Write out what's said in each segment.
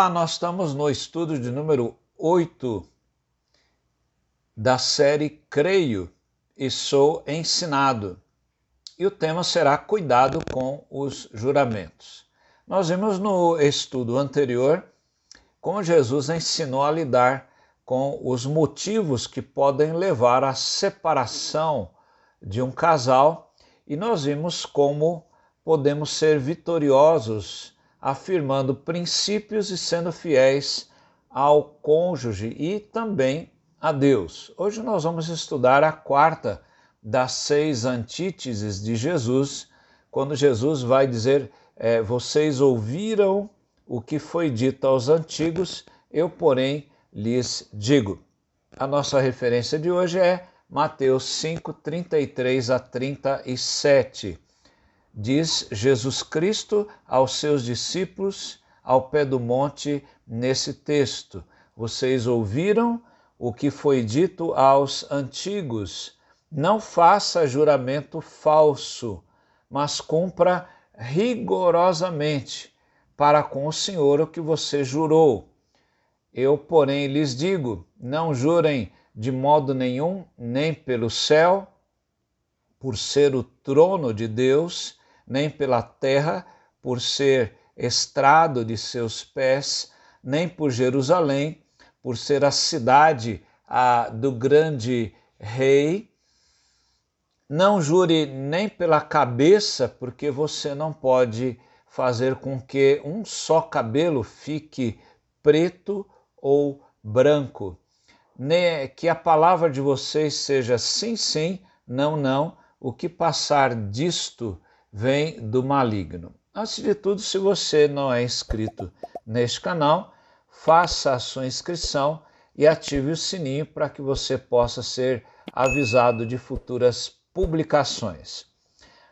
Olá, nós estamos no estudo de número 8 da série Creio e Sou Ensinado. E o tema será Cuidado com os Juramentos. Nós vimos no estudo anterior como Jesus ensinou a lidar com os motivos que podem levar à separação de um casal e nós vimos como podemos ser vitoriosos afirmando princípios e sendo fiéis ao cônjuge e também a Deus. Hoje nós vamos estudar a quarta das 6 antíteses de Jesus, quando Jesus vai dizer, vocês ouviram o que foi dito aos antigos, eu, porém, lhes digo. A nossa referência de hoje é Mateus 5, 33 a 37. Diz Jesus Cristo aos seus discípulos ao pé do monte nesse texto. Vocês ouviram o que foi dito aos antigos. Não faça juramento falso, mas cumpra rigorosamente para com o Senhor o que você jurou. Eu, porém, lhes digo, não jurem de modo nenhum, nem pelo céu, por ser o trono de Deus, nem pela terra, por ser estrado de seus pés, nem por Jerusalém, por ser a cidade do grande rei. Não jure nem pela cabeça, porque você não pode fazer com que um só cabelo fique preto ou branco. Que a palavra de vocês seja sim, sim, não, não. O que passar disto vem do maligno. Antes de tudo, se você não é inscrito neste canal, faça a sua inscrição e ative o sininho para que você possa ser avisado de futuras publicações.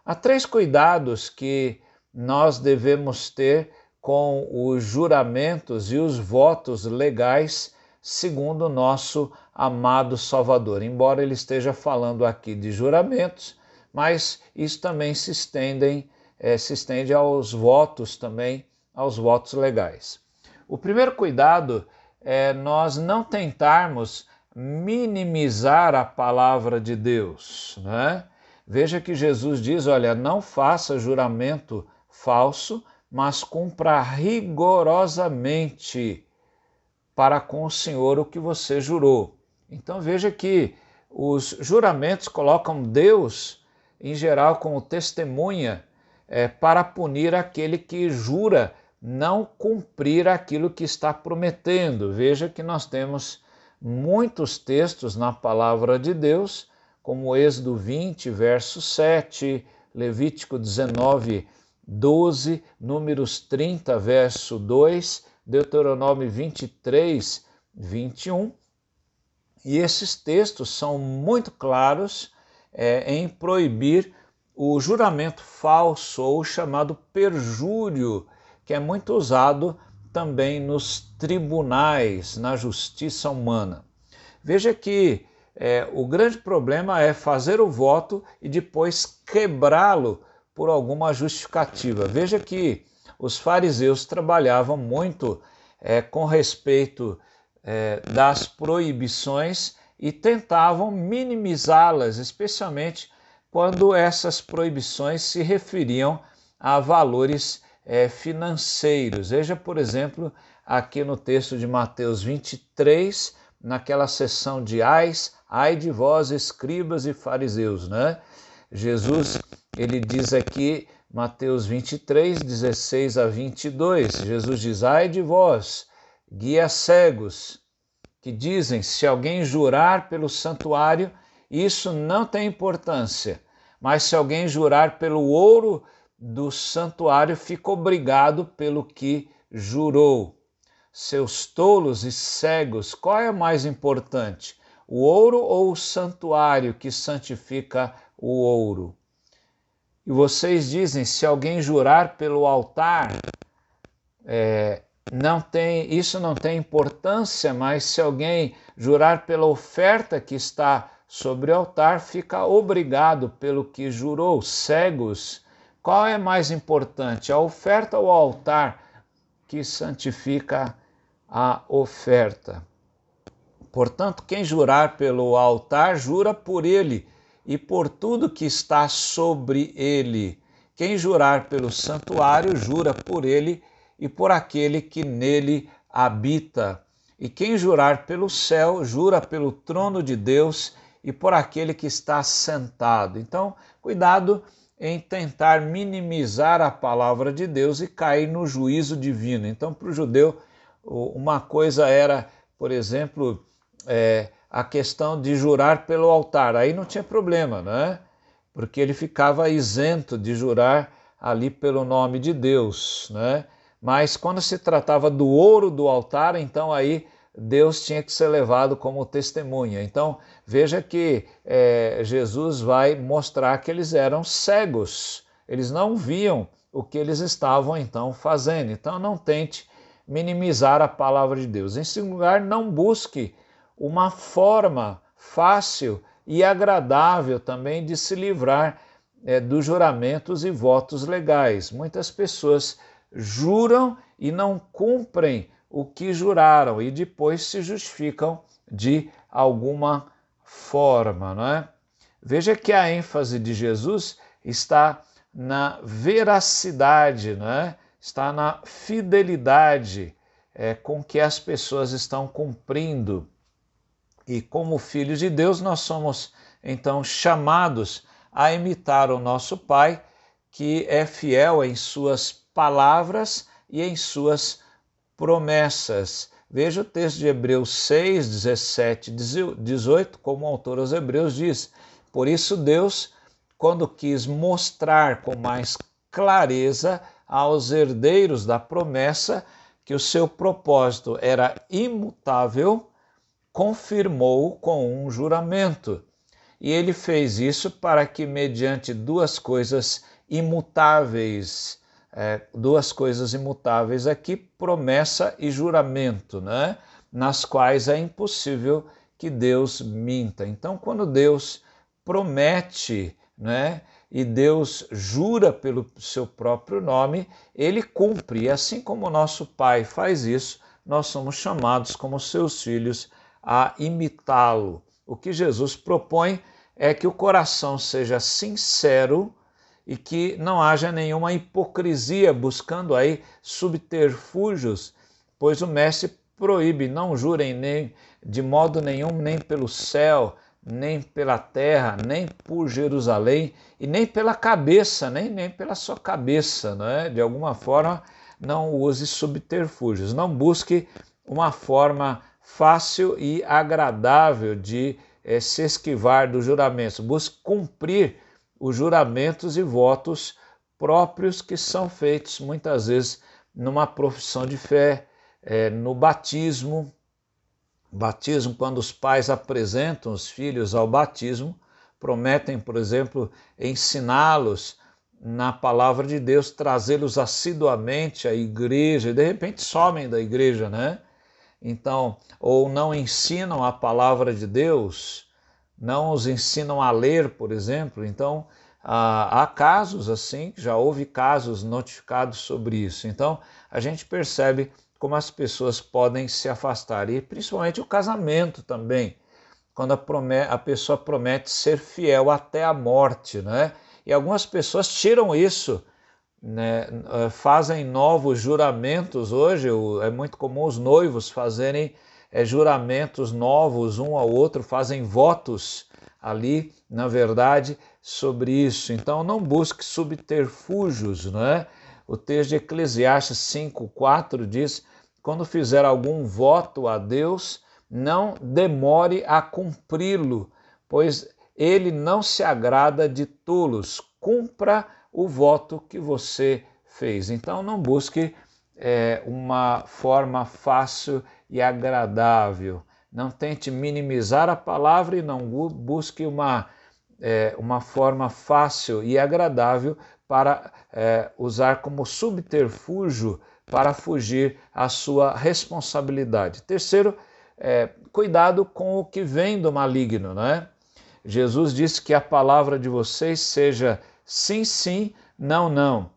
Há 3 cuidados que nós devemos ter com os juramentos e os votos legais segundo o nosso amado Salvador. Embora ele esteja falando aqui de juramentos, mas isso também se estende aos votos também, aos votos legais. O primeiro cuidado é nós não tentarmos minimizar a palavra de Deus, né? Veja que Jesus diz, olha, não faça juramento falso, mas cumpra rigorosamente para com o Senhor o que você jurou. Então veja que os juramentos colocam Deus, em geral, como testemunha para punir aquele que jura não cumprir aquilo que está prometendo. Veja que nós temos muitos textos na palavra de Deus, como Êxodo 20, verso 7, Levítico 19, 12, Números 30, verso 2, Deuteronômio 23, 21. E esses textos são muito claros em proibir o juramento falso ou chamado perjúrio, que é muito usado também nos tribunais, na justiça humana. Veja que o grande problema é fazer o voto e depois quebrá-lo por alguma justificativa. Veja que os fariseus trabalhavam muito com respeito das proibições e tentavam minimizá-las, especialmente quando essas proibições se referiam a valores financeiros. Veja, por exemplo, aqui no texto de Mateus 23, naquela seção de ai de vós, escribas e fariseus, né? Jesus, ele diz aqui, Mateus 23, 16 a 22, Jesus diz, ai de vós, guias cegos, que dizem, se alguém jurar pelo santuário, isso não tem importância, mas se alguém jurar pelo ouro do santuário, fica obrigado pelo que jurou. Seus tolos e cegos, qual é mais importante? O ouro ou o santuário que santifica o ouro? E vocês dizem, se alguém jurar pelo altar, isso não tem importância, mas se alguém jurar pela oferta que está sobre o altar, fica obrigado pelo que jurou. Cegos, qual é mais importante, a oferta ou o altar? que santifica a oferta. Portanto, quem jurar pelo altar, jura por ele e por tudo que está sobre ele. Quem jurar pelo santuário, jura por ele e por aquele que nele habita. E quem jurar pelo céu, jura pelo trono de Deus e por aquele que está sentado. Então, cuidado em tentar minimizar a palavra de Deus e cair no juízo divino. Então, para o judeu, uma coisa era, por exemplo, a questão de jurar pelo altar. Aí não tinha problema, né? Porque ele ficava isento de jurar ali pelo nome de Deus, né? Mas quando se tratava do ouro do altar, então aí Deus tinha que ser levado como testemunha. Então veja que Jesus vai mostrar que eles eram cegos, eles não viam o que eles estavam então fazendo. Então não tente minimizar a palavra de Deus. Em segundo lugar, não busque uma forma fácil e agradável também de se livrar dos juramentos e votos legais. Muitas pessoas juram e não cumprem o que juraram e depois se justificam de alguma forma, não é? Veja que a ênfase de Jesus está na veracidade, né? Está na fidelidade com que as pessoas estão cumprindo. E como filhos de Deus, nós somos então chamados a imitar o nosso Pai, que é fiel em suas palavras e em suas promessas. Veja o texto de Hebreus 6, 17 e 18, como o autor aos Hebreus diz: por isso Deus, quando quis mostrar com mais clareza aos herdeiros da promessa que o seu propósito era imutável, confirmou com um juramento. E ele fez isso para que, mediante duas coisas imutáveis aqui, promessa e juramento, né? Nas quais é impossível que Deus minta. Então, quando Deus promete, né, e Deus jura pelo seu próprio nome, ele cumpre. E assim como o nosso Pai faz isso, nós somos chamados como seus filhos a imitá-lo. O que Jesus propõe é que o coração seja sincero e que não haja nenhuma hipocrisia buscando aí subterfúgios, pois o mestre proíbe: não jurem nem de modo nenhum, nem pelo céu, nem pela terra, nem por Jerusalém e nem pela cabeça, nem pela sua cabeça, não é? De alguma forma, não use subterfúgios, não busque uma forma fácil e agradável de se esquivar dos juramentos. Busque cumprir os juramentos e votos próprios que são feitos muitas vezes numa profissão de fé, no batismo. Batismo, quando os pais apresentam os filhos ao batismo, prometem, por exemplo, ensiná-los na palavra de Deus, trazê-los assiduamente à igreja, e de repente somem da igreja, né? Então, ou não ensinam a palavra de Deus, não os ensinam a ler, por exemplo. Então, há casos assim, já houve casos notificados sobre isso. Então, a gente percebe como as pessoas podem se afastar, e principalmente o casamento também, quando a pessoa promete ser fiel até a morte, né? E algumas pessoas tiram isso, né, fazem novos juramentos. Hoje é muito comum os noivos fazerem juramentos novos um ao outro, fazem votos ali, na verdade, sobre isso. Então não busque subterfúgios, né? O texto de Eclesiastes 5:4 diz: quando fizer algum voto a Deus, não demore a cumpri-lo, pois ele não se agrada de tolos. Cumpra o voto que você fez. Então não busque uma forma fácil e agradável. Não tente minimizar a palavra e não busque uma forma fácil e agradável para usar como subterfúgio para fugir à sua responsabilidade. Terceiro, cuidado com o que vem do maligno, né? Jesus disse que a palavra de vocês seja sim, sim, não, não.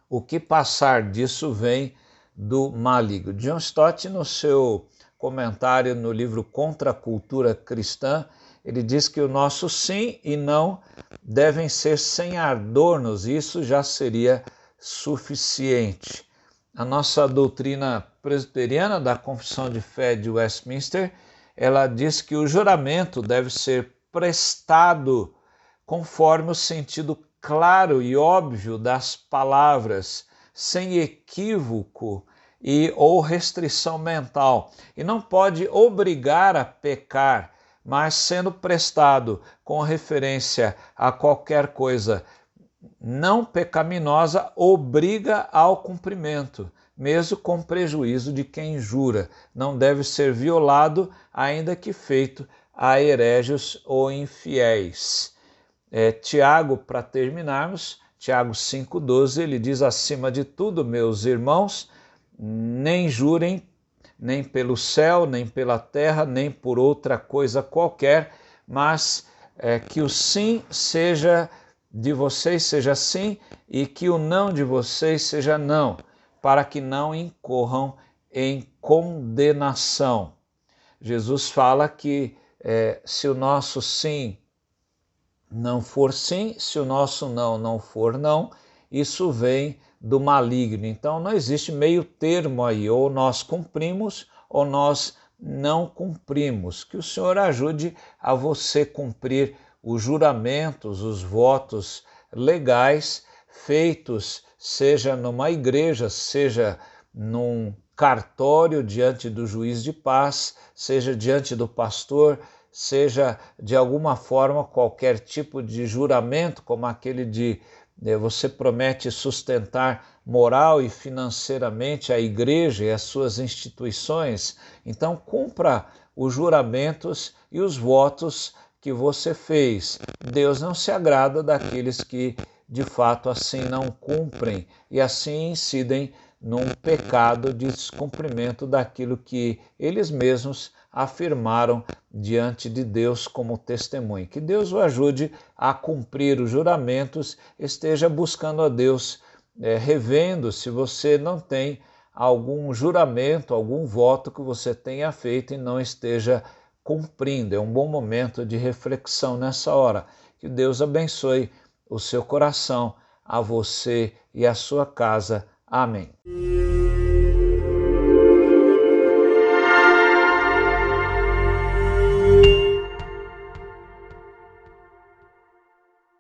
O que passar disso vem do maligno. John Stott, no seu comentário no livro Contra a Cultura Cristã, ele diz que o nosso sim e não devem ser sem adornos, isso já seria suficiente. A nossa doutrina presbiteriana da Confissão de Fé de Westminster, ela diz que o juramento deve ser prestado conforme o sentido claro e óbvio das palavras, sem equívoco ou restrição mental, e não pode obrigar a pecar, mas sendo prestado com referência a qualquer coisa não pecaminosa, obriga ao cumprimento, mesmo com prejuízo de quem jura. Não deve ser violado, ainda que feito a hereges ou infiéis. Tiago, para terminarmos, Tiago 5,12, ele diz: acima de tudo, meus irmãos, nem jurem, nem pelo céu, nem pela terra, nem por outra coisa qualquer, mas que o sim seja de vocês seja sim e que o não de vocês seja não, para que não incorram em condenação. Jesus fala que se o nosso sim não for sim, se o nosso não não for não, isso vem do maligno. Então não existe meio termo aí, ou nós cumprimos ou nós não cumprimos. Que o Senhor ajude a você cumprir os juramentos, os votos legais feitos, seja numa igreja, seja num cartório diante do juiz de paz, seja diante do pastor, seja de alguma forma qualquer tipo de juramento, como aquele de você promete sustentar moral e financeiramente a igreja e as suas instituições. Então cumpra os juramentos e os votos que você fez. Deus não se agrada daqueles que de fato assim não cumprem e assim incidem num pecado de descumprimento daquilo que eles mesmos afirmaram diante de Deus como testemunho. Que Deus o ajude a cumprir os juramentos, esteja buscando a Deus, revendo se você não tem algum juramento, algum voto que você tenha feito e não esteja cumprindo. É um bom momento de reflexão nessa hora. Que Deus abençoe o seu coração, a você e a sua casa. Amém.